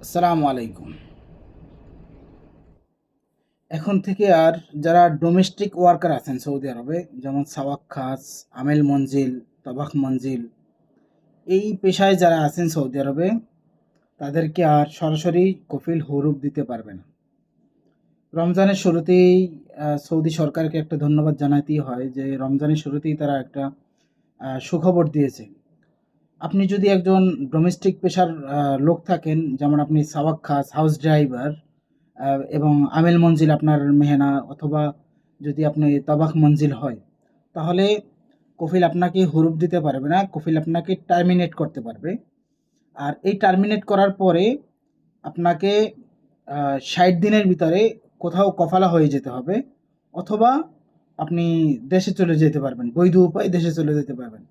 আসসালামু আলাইকুম। এখন থেকে আর যারা ডোমেস্টিক ওয়ার্কার আছেন সৌদি আরবে, যেমন সাওয়াক খাস, আমেল মঞ্জিল, তবাক মঞ্জিল, এই পেশায় যারা আছেন সৌদি আরবে, তাদেরকে আর সরাসরি কফিল হুরুপ দিতে পারবে না। রমজানের শুরুতেই সৌদি সরকারকে একটা ধন্যবাদ জানাতেই হয় যে রমজানের শুরুতেই তারা একটা সুখবর দিয়েছে। আপনি যদি একজন ডোমেস্টিক পেশার লোক থাকেন, যেমন আপনি সাওয়াক খাস, হাউস ড্রাইভার, এবং আমেল মঞ্জিল আপনার মেহনা, অথবা যদি আপনি তবাক মঞ্জিল হয়, তাহলে কফিল আপনাকে হুরুপ দিতে পারবে না, কফিল আপনাকে টার্মিনেট করতে পারবে। আর এই টার্মিনেট করার পরে আপনাকে ৬০ দিনের ভিতরে কোথাও কফালা হয়ে যেতে হবে, অথবা আপনি দেশে চলে যেতে পারবেন, বৈধ উপায়ে দেশে চলে যেতে পারবেন।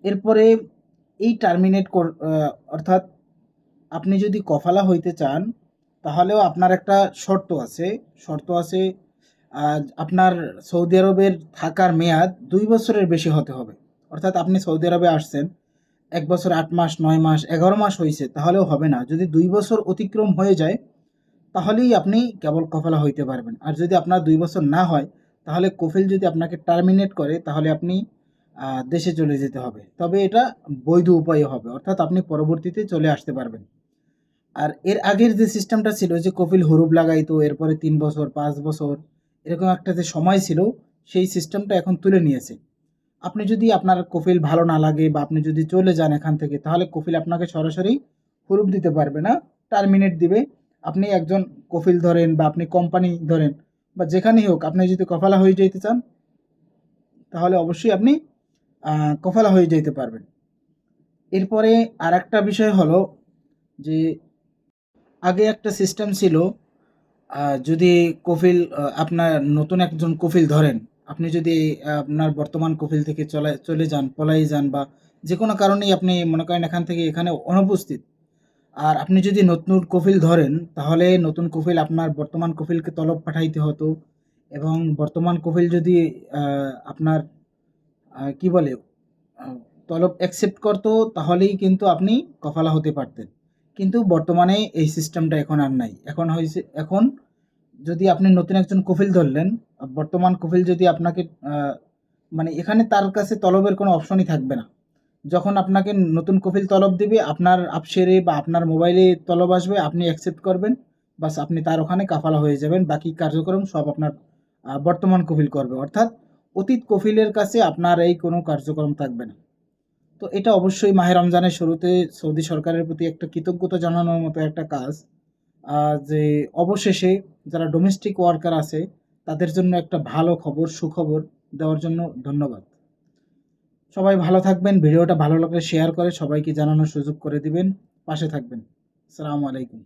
এরপরে এই টার্মিনেট অর্থাৎ আপনি যদি কফালা হইতে চান, তাহলেও আপনার একটা শর্ত আছে। আপনার সৌদি আরবের থাকার মেয়াদ ২ বছরের বেশি হতে হবে। অর্থাৎ আপনি সৌদি আরবে আসছেন, ১ বছর ৮ মাস, ৯ মাস, ১১ মাস হইছে, তাহলেও হবে না। যদি ২ বছর অতিক্রম হয়ে যায়, তাহলেই আপনি কেবল কফালা হইতে পারবেন। আর যদি আপনার ২ বছর না হয়, তাহলে কফিল যদি আপনাকে টার্মিনেট করে, তাহলে আপনি দেশে চলে যেতে হবে। তবে এটা বৈধ উপায়ে হবে, অর্থাৎ আপনি পরবর্তীতে চলে আসতে পারবেন। আর এর আগের যে সিস্টেমটা ছিল যে কফিল হুরুপ লাগাইতো, এরপরে ৩ বছর, ৫ বছর, এরকম একটা যে সময় ছিল, সেই সিস্টেমটা এখন তুলে নিয়েছে। আপনি যদি আপনার কফিল ভালো না লাগে বা আপনি যদি চলে যান এখান থেকে, তাহলে কফিল আপনাকে সরাসরি হুরুপ দিতে পারবে না, টার্মিনেট দিবে। আপনি একজন কফিল ধরেন বা আপনি কোম্পানি ধরেন বা যেখানেই হোক, আপনি যদি কফালা হয়ে যেতে চান, তাহলে অবশ্যই আপনি কফালা হয়ে যেতে পারবেন। এরপরে আরেকটা বিষয় হলো যে আগে একটা সিস্টেম ছিল, যদি কফিল আপনার নতুন একজন কফিল ধরেন, আপনি যদি আপনার বর্তমান কফিল থেকে চলে যান, পলায়ে যান, বা যেকোনো কারণেই আপনি মনে করেন এখান থেকে এখানে অনুপস্থিত, আর আপনি যদি নতুন কফিল ধরেন, তাহলে নতুন কফিল আপনার বর্তমান কফিলকে তলব পাঠাইতে হতো। এবং বর্তমান কফিল যদি আপনার কি বলে আ তলব অ্যাকসেপ্ট করতো, তাহলেই কিন্তু আপনি কফালা হতে পারতেন। কিন্তু বর্তমানে এই সিস্টেমটা এখন আর নাই। এখন যদি আপনি নতুন একজন কফিল ধরলেন, বর্তমান কফিল যদি আপনাকে আ মানে এখানে তার কাছে তলবের কোনো অপশনই থাকবে না। যখন আপনাকে নতুন কফিল তলব দিবে, আপনার আবশেরে বা আপনার মোবাইলে তলব আসবে, আপনি অ্যাকসেপ্ট করবেন। বাস আপনি তার ওখানে কাফালা হয়ে যাবেন। বাকি কার্যক্রম সব আপনার বর্তমান কফিল করবে। অর্থাৎ অতীত কফিলের কাছে আপনার এই কোনো কার্যক্রম থাকবে না। তো এটা অবশ্যই মাহে রমজানের শুরুতে সৌদি সরকারের প্রতি একটা কৃতজ্ঞতা জানানোর মতো একটা কাজ। যে অবশেষে যারা ডোমেস্টিক ওয়ার্কার আছে, তাদের জন্য একটা ভালো খবর, সুখবর দেওয়ার জন্য ধন্যবাদ। সবাই ভালো থাকবেন। ভিডিওটা ভালো লাগলে শেয়ার করে সবাইকে জানানোর সুযোগ করে দিবেন। পাশে থাকবেন। আসসালামু আলাইকুম।